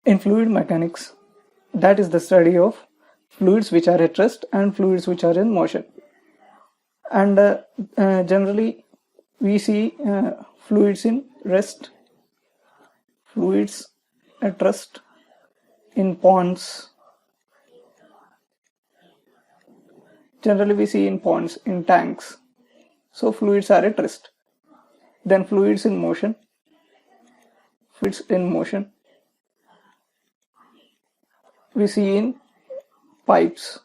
In fluid mechanics, that is the study of fluids which are at rest and fluids which are in motion. And generally we see fluids in rest, fluids at rest in ponds. Generally we see in ponds, in tanks. So fluids are at rest. Then fluids in motion. Fluids in motion we see in pipes,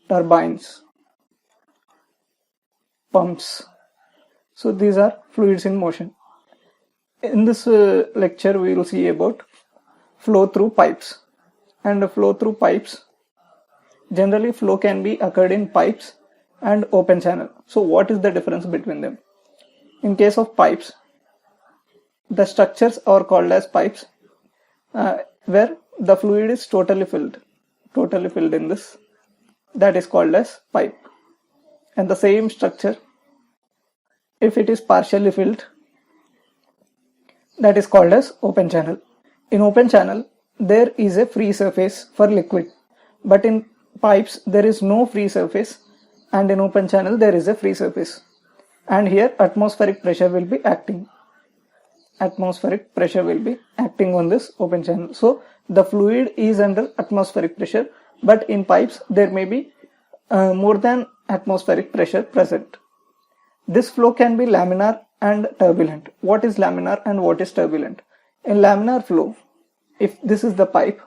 turbines, pumps. So these are fluids in motion. In this lecture we will see about flow through pipes. And flow through pipes, generally flow can be occurred in pipes and open channel. So what is the difference between them? In case of pipes, the structures are called as pipes, where the fluid is totally filled in this, that is called as pipe. And the same structure, if it is partially filled, that is called as open channel. In open channel there is a free surface for liquid, but in pipes there is no free surface, and in open channel there is a free surface. And here atmospheric pressure will be acting. Atmospheric pressure will be acting on this open channel. So the fluid is under atmospheric pressure, but in pipes there may be more than atmospheric pressure present. This flow can be laminar and turbulent. What is laminar and what is turbulent? In laminar flow, if this is the pipe,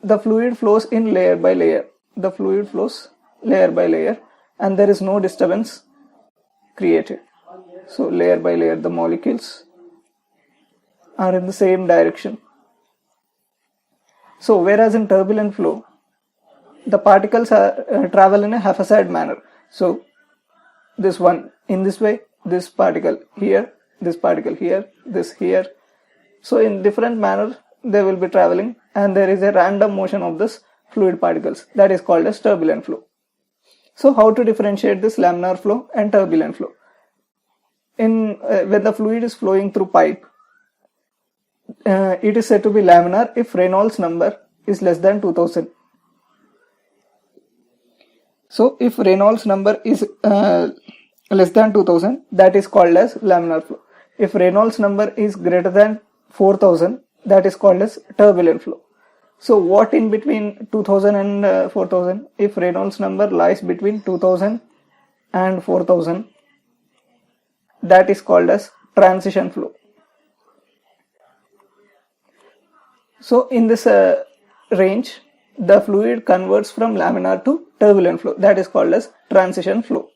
the fluid flows in layer by layer. The fluid flows layer by layer and there is no disturbance created. So layer by layer the molecules are in the same direction. So whereas in turbulent flow, the particles are travel in a haphazard manner. So this one in this way, this particle here, this particle here, this here. So in different manner they will be traveling, and there is a random motion of this fluid particles, that is called as turbulent flow. So how to differentiate this laminar flow and turbulent flow? In when the fluid is flowing through pipe, it is said to be laminar if Reynolds number is less than 2000. So if Reynolds number is less than 2000, that is called as laminar flow. If Reynolds number is greater than 4000, that is called as turbulent flow. So what in between 2000 and 4000? If Reynolds number lies between 2000 and 4000, that is called as transition flow. So in this range, the fluid converts from laminar to turbulent flow, that is called as transition flow.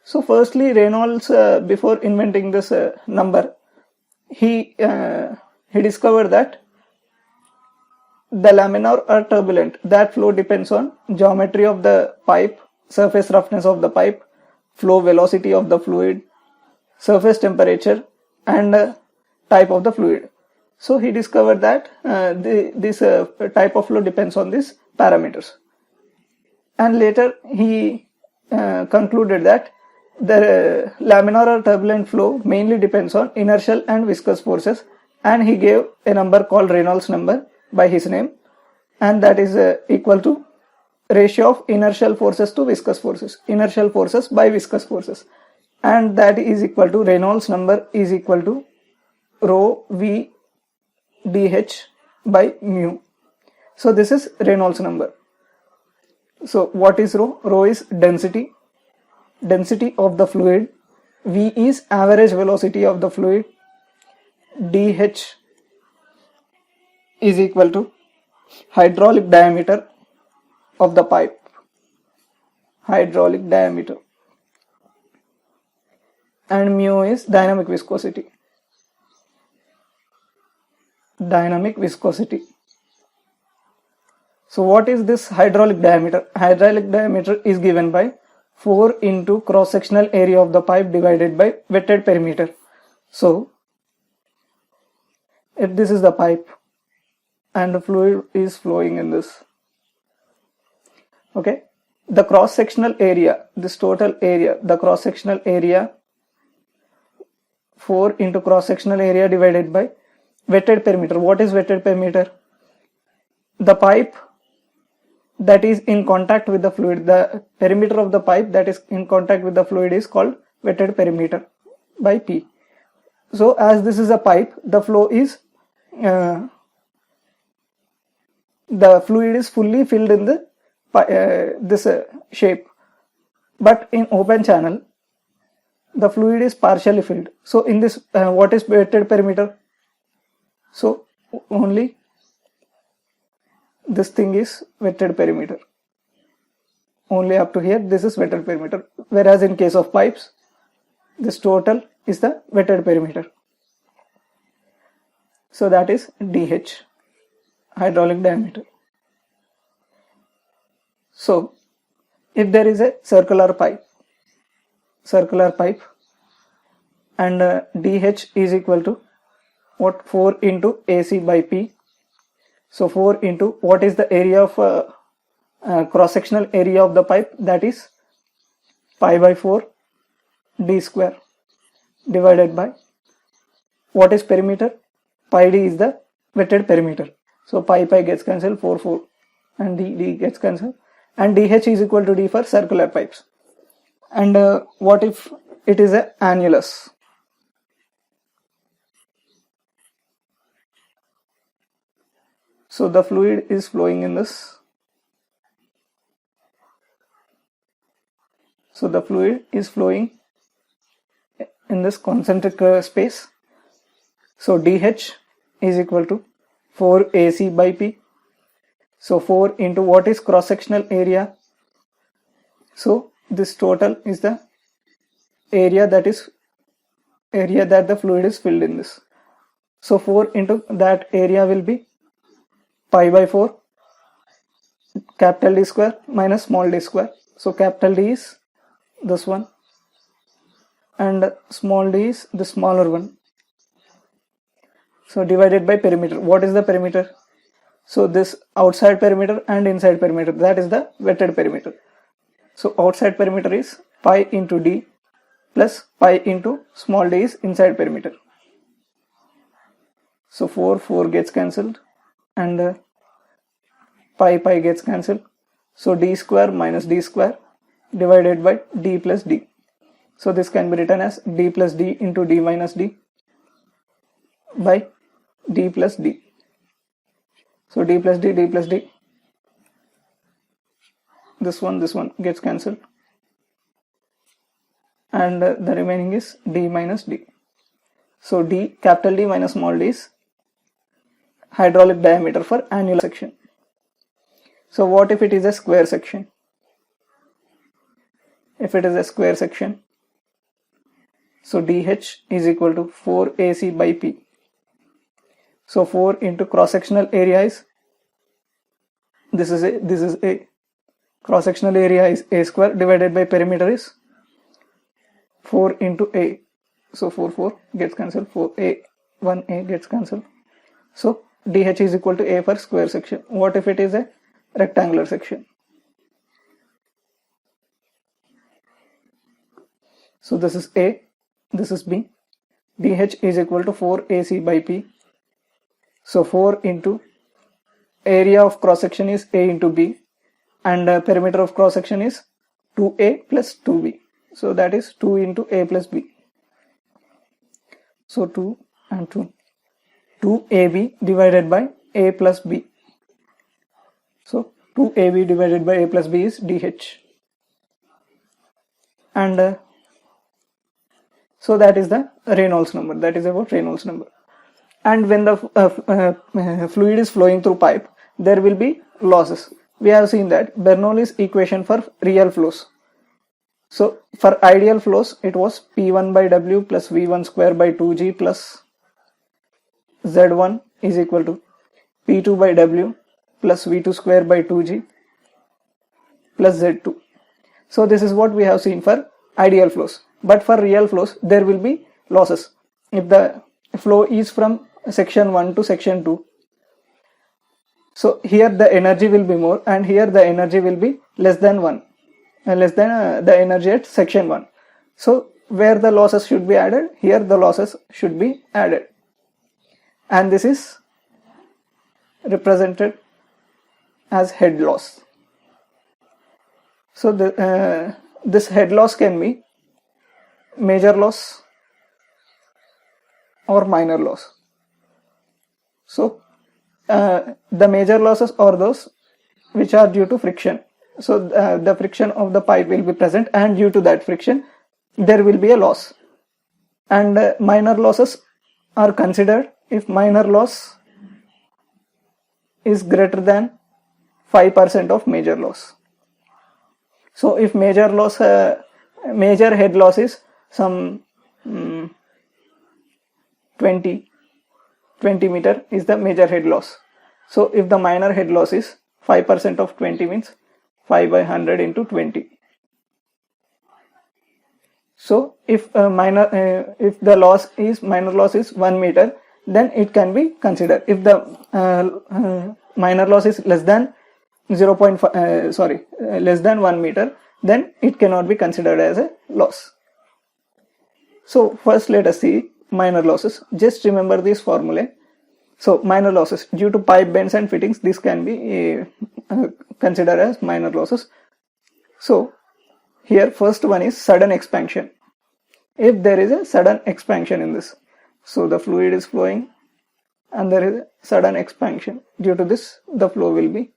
So firstly, Reynolds, before inventing this number, he discovered that the laminar or turbulent, that flow depends on geometry of the pipe, surface roughness of the pipe, flow velocity of the fluid, surface temperature, and type of the fluid. So he discovered that this type of flow depends on these parameters. And later he concluded that the laminar or turbulent flow mainly depends on inertial and viscous forces, and he gave a number called Reynolds number by his name, and that is equal to ratio of inertial forces to viscous forces, inertial forces by viscous forces, and that is equal to Reynolds number is equal to rho v dh by mu. So this is Reynolds number. So what is rho? Rho is density of the fluid, v is average velocity of the fluid, dh is equal to hydraulic diameter of the pipe, hydraulic diameter, and mu is dynamic viscosity, dynamic viscosity. So what is this hydraulic diameter? Hydraulic diameter is given by 4 into cross-sectional area of the pipe divided by wetted perimeter. So if this is the pipe and the fluid is flowing in this, okay, the cross-sectional area, this total area, the cross-sectional area, 4 into cross-sectional area divided by wetted perimeter. What is wetted perimeter? The pipe that is in contact with the fluid, the perimeter of the pipe that is in contact with the fluid is called wetted perimeter by P. So as this is a pipe, the flow is the fluid is fully filled in the this shape, but in open channel the fluid is partially filled. So in this what is wetted perimeter? So only this thing is wetted perimeter, only up to here this is wetted perimeter, whereas in case of pipes this total is the wetted perimeter. So that is DH, hydraulic diameter. So if there is a circular pipe and DH is equal to what, 4 into AC by P. So 4 into what is the area of cross-sectional area of the pipe, that is pi by 4 d square divided by what is perimeter, pi d is the wetted perimeter. So pi gets cancelled, 4 and d gets cancelled, and DH is equal to D for circular pipes. And what if it is a annulus? So the fluid is flowing in this. So the fluid is flowing in this concentric space. So DH is equal to 4 AC by P. So 4 into what is cross-sectional area? So this total is the area that the fluid is filled in this. So 4 into that area will be pi by 4 capital D square minus small d square. So capital D is this one and small d is the smaller one. So divided by perimeter. What is the perimeter? So this outside perimeter and inside perimeter, that is the wetted perimeter. So outside perimeter is pi into D plus pi into small d is inside perimeter. So 4 gets cancelled and pi gets cancelled. So d square minus d square divided by d plus d. So this can be written as d plus d into d minus d by d plus d. So d plus d, this one gets cancelled, and the remaining is d minus d. So d, capital D minus small d is hydraulic diameter for annular section. So what if it is a square section? If it is a square section, so DH is equal to 4 AC by P. So 4 into cross-sectional area is, this is a cross-sectional area is A square divided by perimeter is 4 into A. So 4 gets cancelled, 4A, 1A gets cancelled. So DH is equal to A for square section. What if it is a rectangular section? So this is A, this is B. DH is equal to 4 AC by P. So 4 into area of cross section is A into B, and perimeter of cross section is 2A plus 2B. So that is 2 into A plus B. So 2 and 2. 2AB divided by A plus B. So 2AB divided by A plus B is DH. And so that is the Reynolds number. That is about Reynolds number. And when the fluid is flowing through pipe, there will be losses. We have seen that Bernoulli's equation for real flows. So for ideal flows, it was P1 by W plus V1 square by 2G plus Z1 is equal to P2 by W plus V2 square by 2G plus Z2. So this is what we have seen for ideal flows. But for real flows, there will be losses. If the flow is from section 1 to section 2, so here the energy will be more, and here the energy will be less than 1, less than the energy at section 1. So where the losses should be added, here the losses should be added. and this is represented as head loss. So this head loss can be major loss or minor loss. So the major losses are those which are due to friction. So the friction of the pipe will be present, and due to that friction there will be a loss. And minor losses are considered if minor loss is greater than 5% of major loss. So if major loss, major head loss is some 20 meter is the major head loss. So if the minor head loss is 5% of 20 means 5 by 100 into 20. So if if the minor loss is 1 meter, then it can be considered. If the minor loss is less than less than 1 meter, then it cannot be considered as a loss. So first let us see minor losses. Just remember this formula. So minor losses due to pipe bends and fittings, this can be considered as minor losses. So here first one is sudden expansion. If there is a sudden expansion in this, so the fluid is flowing and there is a sudden expansion, due to this the flow will be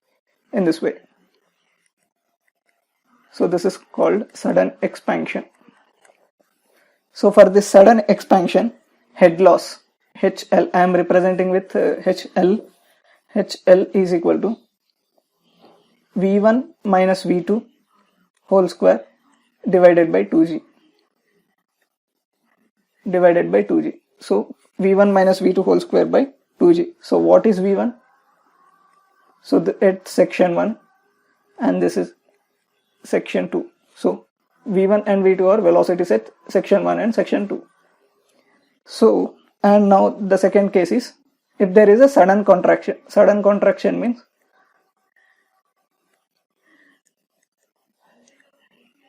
in this way. So this is called sudden expansion. So for this sudden expansion, head loss HL, I am representing with HL. HL is equal to V1 minus V2 whole square divided by 2G. So V1 minus V2 whole square by 2G. So what is V1? So at section 1, and this is section 2. So V1 and V2 are velocities at section 1 and section 2. So, and now the second case is if there is a sudden contraction. Sudden contraction means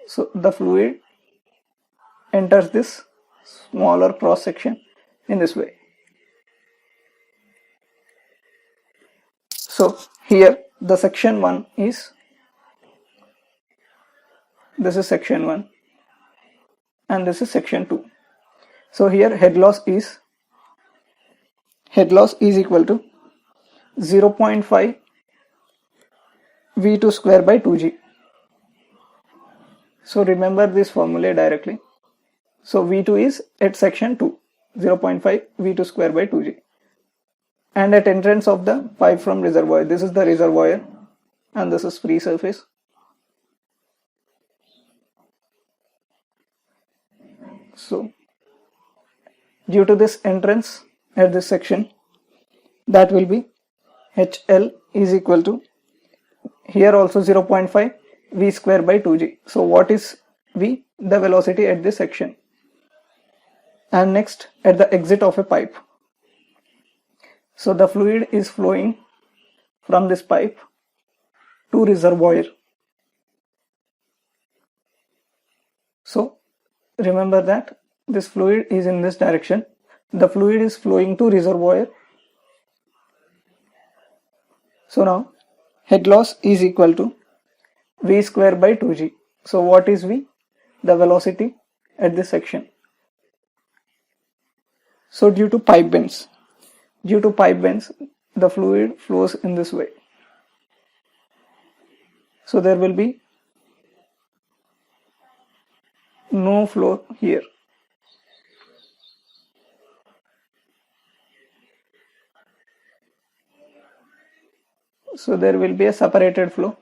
so the fluid enters this smaller cross section in this way. So here the section 1 is, this is section 1 and this is section 2. So here head loss is equal to 0.5 V2 square by 2G. So remember this formula directly. So V2 is at section 2, 0.5 V2 square by 2G. And at entrance of the pipe from reservoir, this is the reservoir and this is free surface. So due to this entrance at this section, that will be HL is equal to, here also 0.5 V square by 2G. So what is V? The velocity at this section. And next at the exit of a pipe. So the fluid is flowing from this pipe to reservoir. So remember that this fluid is in this direction. The fluid is flowing to reservoir. So now head loss is equal to V square by 2G. So what is V? The velocity at this section. So due to pipe bends, the fluid flows in this way. So there will be no flow here. So there will be a separated flow.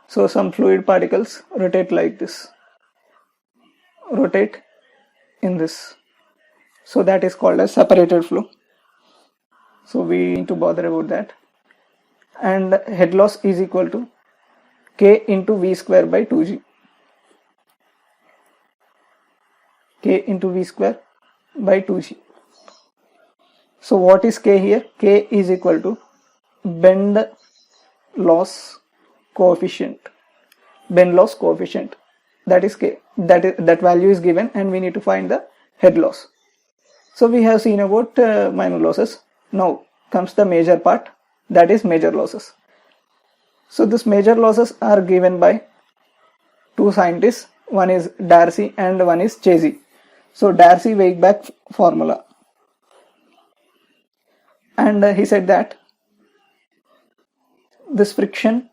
So some fluid particles rotate like this, rotate in this. So that is called as separated flow. So we need to bother about that. And head loss is equal to K into V square by 2G. K into V square by 2G. So what is K here? K is equal to bend loss coefficient. Bend loss coefficient. That is K. That value is given and we need to find the head loss. So we have seen about minor losses. Now comes the major part, that is major losses. So these major losses are given by two scientists, one is Darcy and one is Chasey. So Darcy-Weisbach formula, and he said that this friction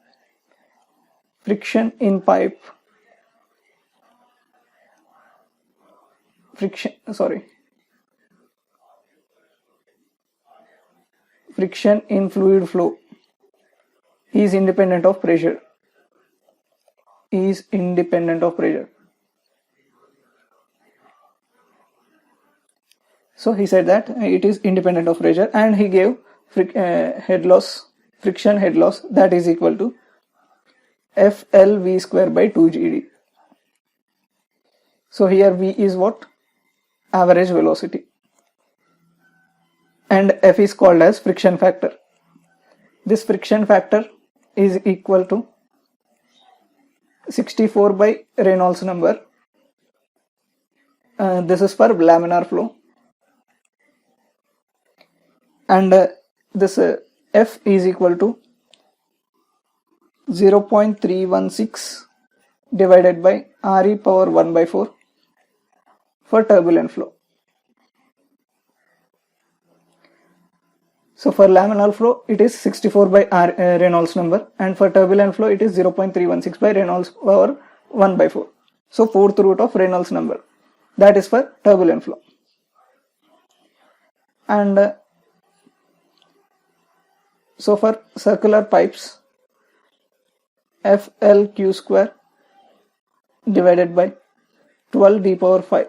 in pipe, friction in fluid flow is independent of pressure. So he said that it is independent of pressure, and he gave friction head loss, that is equal to FLV square by 2GD. So here V is what? Average velocity, and F is called as friction factor. This friction factor is equal to 64 by Reynolds number. This is for laminar flow, and this F is equal to 0.316 divided by Re power 1 by 4 for turbulent flow. So for laminar flow it is 64 by Reynolds number, and for turbulent flow it is 0.316 by Reynolds power 1 by 4. So 4th root of Reynolds number, that is for turbulent flow. And so for circular pipes, FLQ square divided by 12 d power 5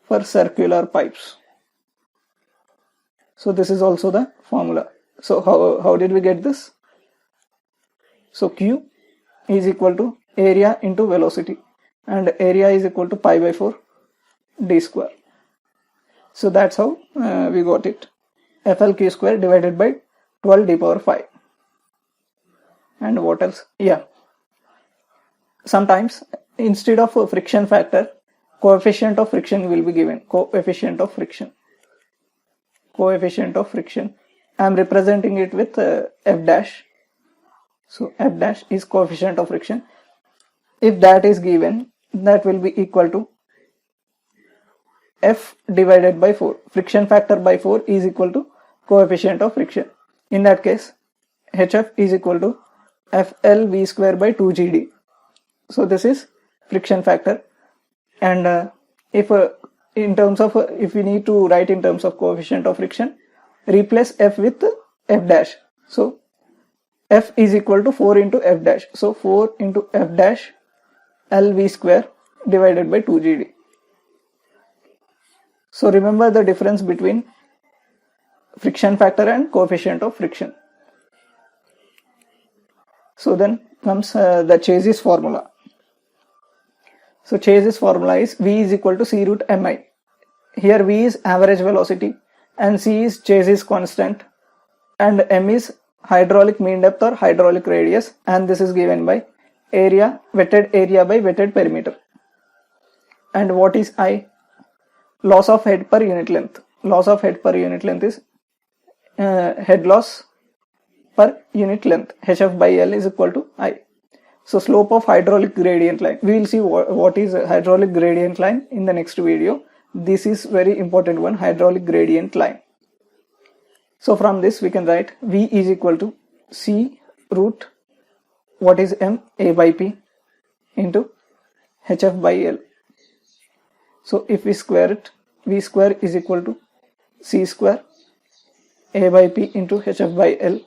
for circular pipes. So this is also the formula. So how did we get this? So Q is equal to area into velocity, and area is equal to pi by 4 d square. So that's how we got it. FLQ square divided by 12 d power 5. And what else? Yeah, sometimes instead of a friction factor, coefficient of friction will be given. Coefficient of friction. I am representing it with F dash. So F dash is coefficient of friction. If that is given, that will be equal to F divided by 4. Friction factor by 4 is equal to coefficient of friction. In that case, HF is equal to FLV square by 2GD. So this is friction factor. And if we need to write in terms of coefficient of friction, replace F with F dash. So F is equal to 4 into F dash. So 4 into F dash LV square divided by 2GD. So remember the difference between friction factor and coefficient of friction. So then comes the Chasey's formula. So Chasey's formula is V is equal to C root Mi. Here V is average velocity and C is Chasey's constant, and M is hydraulic mean depth or hydraulic radius, and this is given by area, wetted area by wetted perimeter. And what is I? Loss of head per unit length. Loss of head per unit length is head loss per unit length. HF by L is equal to I. So slope of hydraulic gradient line. We will see what is a hydraulic gradient line in the next video. This is very important one, hydraulic gradient line. So from this we can write V is equal to C root, what is M? A by P into HF by L. So if we square it, V square is equal to C square A by P into HF by L.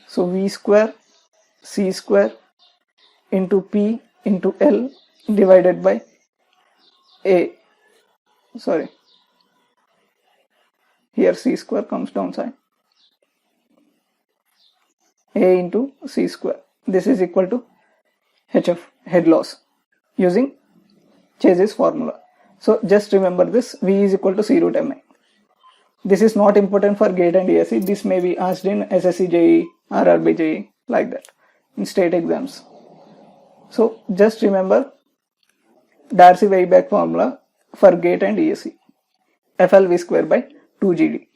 So V square C square into P into L divided by A. Here C square comes downside. A into C square. This is equal to HF, head loss, using Chasey's formula. So just remember this, V is equal to C root Mi. This is not important for GATE and DSE. This may be asked in SSC JEE, RRB JEE, like that, in state exams. So just remember Darcy-Weisbach formula for GATE and DSE. FLV square by 2 GD.